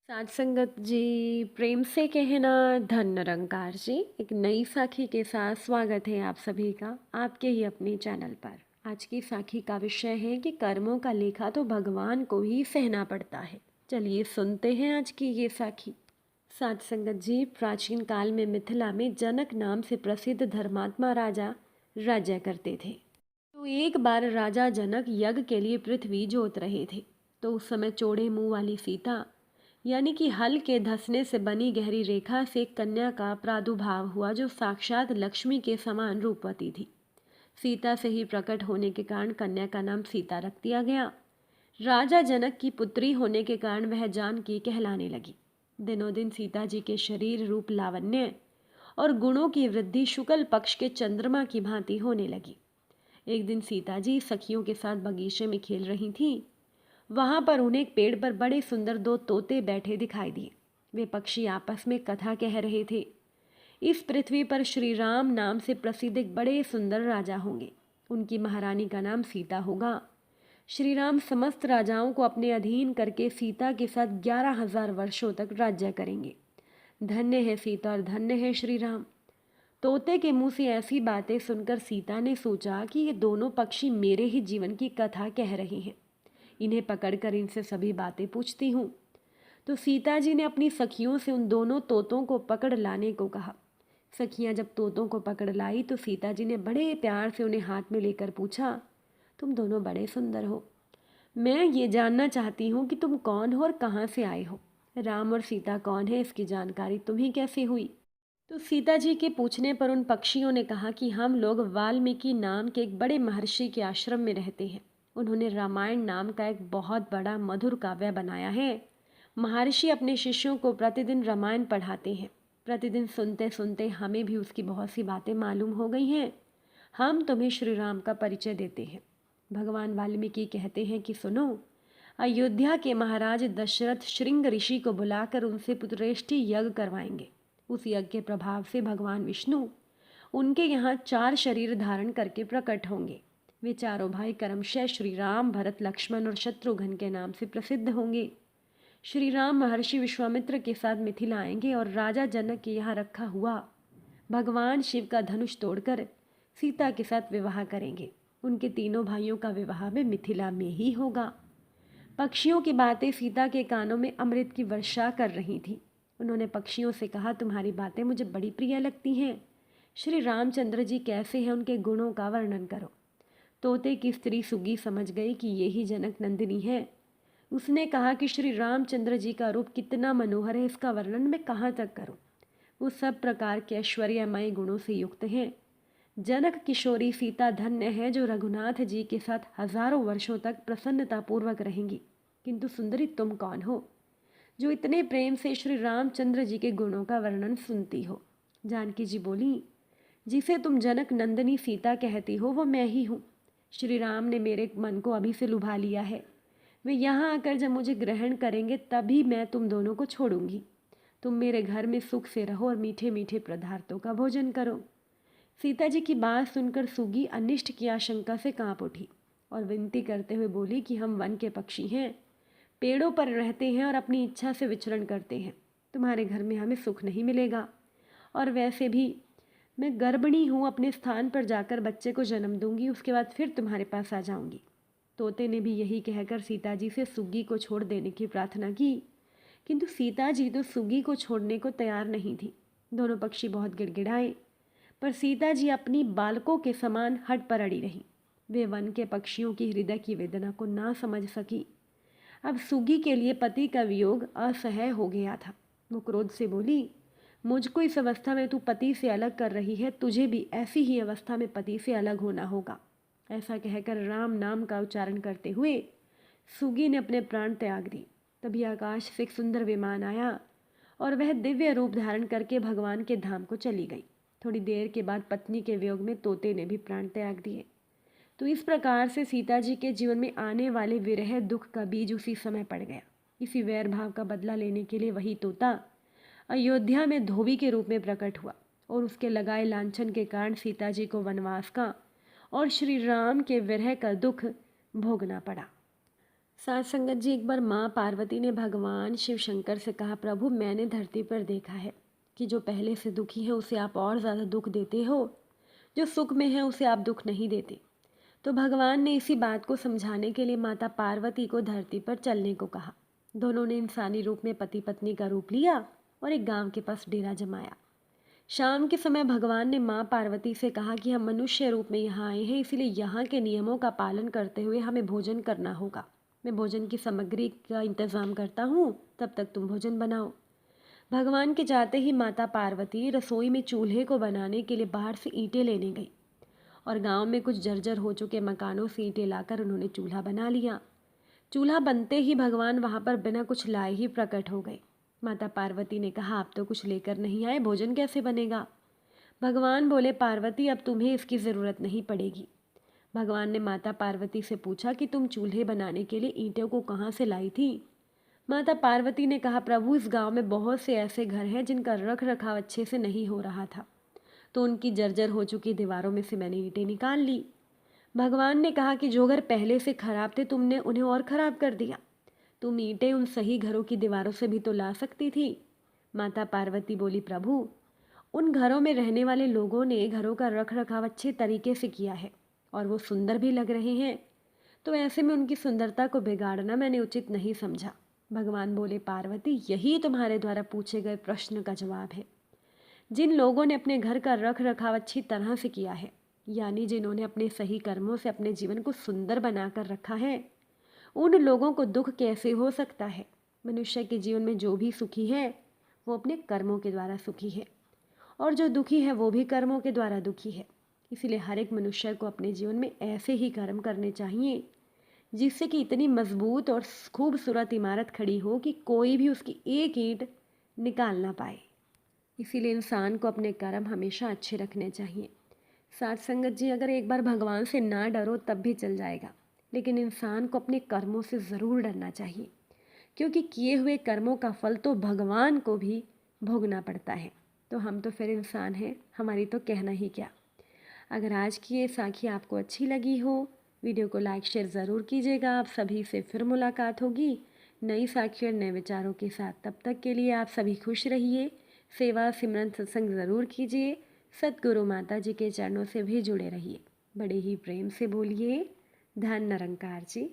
साथ संगत जी, प्रेम से कहना धन निरंकार जी। एक नई साखी के साथ स्वागत है आप सभी का आपके ही अपने चैनल पर। आज की साखी का विषय है कि कर्मों का लेखा तो भगवान को ही सहना पड़ता है। चलिए सुनते हैं आज की ये साखी। साथ संगत जी, प्राचीन काल में मिथिला में जनक नाम से प्रसिद्ध धर्मात्मा राजा राज्य करते थे। तो एक बार राजा जनक यज्ञ के लिए पृथ्वी जोत रहे थे। तो उस समय चौड़े मुंह वाली सीता यानी कि हल के धंसने से बनी गहरी रेखा से एक कन्या का प्रादुर्भाव हुआ जो साक्षात लक्ष्मी के समान रूपवती थी। सीता से ही प्रकट होने के कारण कन्या का नाम सीता रख दिया गया। राजा जनक की पुत्री होने के कारण वह जानकी कहलाने लगी। दिनों दिन सीता जी के शरीर रूप लावण्य और गुणों की वृद्धि शुक्ल पक्ष के चंद्रमा की भांति होने लगी। एक दिन सीता जी सखियों के साथ बगीचे में खेल रही थीं। वहां पर उन्हें एक पेड़ पर बड़े सुंदर दो तोते बैठे दिखाई दिए। वे पक्षी आपस में कथा कह रहे थे। इस पृथ्वी पर श्री राम नाम से प्रसिद्ध एक बड़े सुंदर राजा होंगे। उनकी महारानी का नाम सीता होगा। श्री राम समस्त राजाओं को अपने अधीन करके सीता के साथ 11,000 वर्षों तक राज्य करेंगे। धन्य है सीता और धन्य है श्री राम। तोते के मुंह से ऐसी बातें सुनकर सीता ने सोचा कि ये दोनों पक्षी मेरे ही जीवन की कथा कह रहे हैं। इन्हें पकड़कर इनसे सभी बातें पूछती हूँ। तो सीता जी ने अपनी सखियों से उन दोनों तोतों को पकड़ लाने को कहा। सखियां जब तोतों को पकड़ लाई तो सीता जी ने बड़े प्यार से उन्हें हाथ में लेकर पूछा, तुम दोनों बड़े सुंदर हो। मैं ये जानना चाहती हूँ कि तुम कौन हो और कहाँ से आए हो। राम और सीता कौन है इसकी जानकारी तुम्हें कैसे हुई। तो सीता जी के पूछने पर उन पक्षियों ने कहा कि हम लोग वाल्मीकि नाम के एक बड़े महर्षि के आश्रम में रहते हैं। उन्होंने रामायण नाम का एक बहुत बड़ा मधुर काव्य बनाया है। महर्षि अपने शिष्यों को प्रतिदिन रामायण पढ़ाते हैं। प्रतिदिन सुनते सुनते हमें भी उसकी बहुत सी बातें मालूम हो गई हैं। हम तुम्हें श्री राम का परिचय देते हैं। भगवान वाल्मीकि कहते हैं कि सुनो, अयोध्या के महाराज दशरथ श्रृंग ऋषि को बुलाकर उनसे पुत्रेष्टि यज्ञ करवाएंगे। उस यज्ञ के प्रभाव से भगवान विष्णु उनके यहाँ 4 शरीर धारण करके प्रकट होंगे। वे चारों भाई क्रमशः श्री राम, भरत, लक्ष्मण और शत्रुघ्न के नाम से प्रसिद्ध होंगे। श्री राम महर्षि विश्वामित्र के साथ मिथिला आएंगे और राजा जनक के यहाँ रखा हुआ भगवान शिव का धनुष तोड़कर सीता के साथ विवाह करेंगे। उनके तीनों भाइयों का विवाह में मिथिला में ही होगा। पक्षियों की बातें सीता के कानों में अमृत की वर्षा कर रही थी। उन्होंने पक्षियों से कहा, तुम्हारी बातें मुझे बड़ी प्रिय लगती हैं। श्री रामचंद्र जी कैसे हैं, उनके गुणों का वर्णन करो। तोते की स्त्री सुगी समझ गई कि ये ही जनक नंदिनी है। उसने कहा कि श्री रामचंद्र जी का रूप कितना मनोहर है, इसका वर्णन मैं कहाँ तक करूँ। वो सब प्रकार के ऐश्वर्यमय गुणों से युक्त हैं। जनक किशोरी सीता धन्य है जो रघुनाथ जी के साथ हजारों वर्षों तक प्रसन्नतापूर्वक रहेंगी। किंतु सुंदरी तुम कौन हो जो इतने प्रेम से श्री रामचंद्र जी के गुणों का वर्णन सुनती हो। जानकी जी बोली, जिसे तुम जनक नंदिनी सीता कहती हो वो मैं ही हूँ। श्री राम ने मेरे मन को अभी से लुभा लिया है। वे यहाँ आकर जब मुझे ग्रहण करेंगे तभी मैं तुम दोनों को छोड़ूंगी। तुम मेरे घर में सुख से रहो और मीठे मीठे पदार्थों का भोजन करो। सीता जी की बात सुनकर सुगी अनिष्ट की आशंका से कांप उठी और विनती करते हुए बोली कि हम वन के पक्षी हैं, पेड़ों पर रहते हैं और अपनी इच्छा से विचरण करते हैं। तुम्हारे घर में हमें सुख नहीं मिलेगा और वैसे भी मैं गर्भिणी हूँ, अपने स्थान पर जाकर बच्चे को जन्म दूंगी, उसके बाद फिर तुम्हारे पास आ जाऊंगी। तोते ने भी यही कहकर सीता जी से सुगी को छोड़ देने की प्रार्थना की, किंतु सीता जी तो सुगी को छोड़ने को तैयार नहीं थी। दोनों पक्षी बहुत गिड़गिड़ाए, पर सीता जी अपनी बालकों के समान हट पर अड़ी रही। वे वन के पक्षियों की हृदय की वेदना को ना समझ सकी। अब सुगी के लिए पति का वियोग असह्य हो गया था। वो क्रोध से बोली, मुझको इस अवस्था में तू पति से अलग कर रही है, तुझे भी ऐसी ही अवस्था में पति से अलग होना होगा। ऐसा कहकर राम नाम का उच्चारण करते हुए सुगी ने अपने प्राण त्याग दिए। तभी आकाश से एक सुंदर विमान आया और वह दिव्य रूप धारण करके भगवान के धाम को चली गई। थोड़ी देर के बाद पत्नी के वियोग में तोते ने भी प्राण त्याग दिए। तो इस प्रकार से सीता जी के जीवन में आने वाले विरह दुख का बीज उसी समय पड़ गया। इसी वैर भाव का बदला लेने के लिए वही तोता अयोध्या में धोबी के रूप में प्रकट हुआ और उसके लगाए लांछन के कारण सीता जी को वनवास का और श्री राम के विरह का दुख भोगना पड़ा। साथ संगत जी, एक बार माँ पार्वती ने भगवान शिव शंकर से कहा, प्रभु मैंने धरती पर देखा है कि जो पहले से दुखी है उसे आप और ज़्यादा दुख देते हो, जो सुख में है उसे आप दुख नहीं देते। तो भगवान ने इसी बात को समझाने के लिए माता पार्वती को धरती पर चलने को कहा। दोनों ने इंसानी रूप में पति पत्नी का रूप लिया और एक गांव के पास डेरा जमाया। शाम के समय भगवान ने माँ पार्वती से कहा कि हम मनुष्य रूप में यहाँ आए हैं, इसलिए यहाँ के नियमों का पालन करते हुए हमें भोजन करना होगा। मैं भोजन की सामग्री का इंतज़ाम करता हूँ, तब तक तुम भोजन बनाओ। भगवान के जाते ही माता पार्वती रसोई में चूल्हे को बनाने के लिए बाहर से ईंटें लेने गई और गांव में कुछ जर्जर हो चुके मकानों से ईंटें लाकर उन्होंने चूल्हा बना लिया। चूल्हा बनते ही भगवान वहाँ पर बिना कुछ लाए ही प्रकट हो गए। माता पार्वती ने कहा, आप तो कुछ लेकर नहीं आए, भोजन कैसे बनेगा? भगवान बोले, पार्वती अब तुम्हें इसकी ज़रूरत नहीं पड़ेगी। भगवान ने माता पार्वती से पूछा कि तुम चूल्हे बनाने के लिए ईंटों को कहाँ से लाई थी? माता पार्वती ने कहा, प्रभु इस गांव में बहुत से ऐसे घर हैं जिनका रख रखाव अच्छे से नहीं हो रहा था, तो उनकी जर्जर हो चुकी दीवारों में से मैंने ईंटें निकाल ली। भगवान ने कहा कि जो घर पहले से खराब थे तुमने उन्हें और खराब कर दिया। तुम ईंटें उन सही घरों की दीवारों से भी तो ला सकती थी। माता पार्वती बोली, प्रभु उन घरों में रहने वाले लोगों ने घरों का रख रखाव अच्छे तरीके से किया है और वो सुंदर भी लग रहे हैं, तो ऐसे में उनकी सुंदरता को बिगाड़ना मैंने उचित नहीं समझा। भगवान बोले, पार्वती यही तुम्हारे द्वारा पूछे गए प्रश्न का जवाब है। जिन लोगों ने अपने घर का रख रखाव अच्छी तरह से किया है, यानी जिन्होंने अपने सही कर्मों से अपने जीवन को सुंदर बनाकर रखा है, उन लोगों को दुख कैसे हो सकता है? मनुष्य के जीवन में जो भी सुखी है वो अपने कर्मों के द्वारा सुखी है, और जो दुखी है वो भी कर्मों के द्वारा दुखी है। इसीलिए हर एक मनुष्य को अपने जीवन में ऐसे ही कर्म करने चाहिए जिससे कि इतनी मजबूत और खूबसूरत इमारत खड़ी हो कि कोई भी उसकी एक ईंट निकाल ना पाए। इसीलिए इंसान को अपने कर्म हमेशा अच्छे रखने चाहिए। साथ संगत जी, अगर एक बार भगवान से ना डरो तब भी चल जाएगा, लेकिन इंसान को अपने कर्मों से ज़रूर डरना चाहिए, क्योंकि किए हुए कर्मों का फल तो भगवान को भी भोगना पड़ता है। तो हम तो फिर इंसान हैं, हमारी तो कहना ही क्या। अगर आज की ये साखी आपको अच्छी लगी हो, वीडियो को लाइक शेयर ज़रूर कीजिएगा। आप सभी से फिर मुलाकात होगी नई साखी और नए विचारों के साथ। तब तक के लिए आप सभी खुश रहिए, सेवा सिमरन सत्संग ज़रूर कीजिए, सतगुरु माता जी के चरणों से भी जुड़े रहिए। बड़े ही प्रेम से बोलिए, धन निरंकार जी।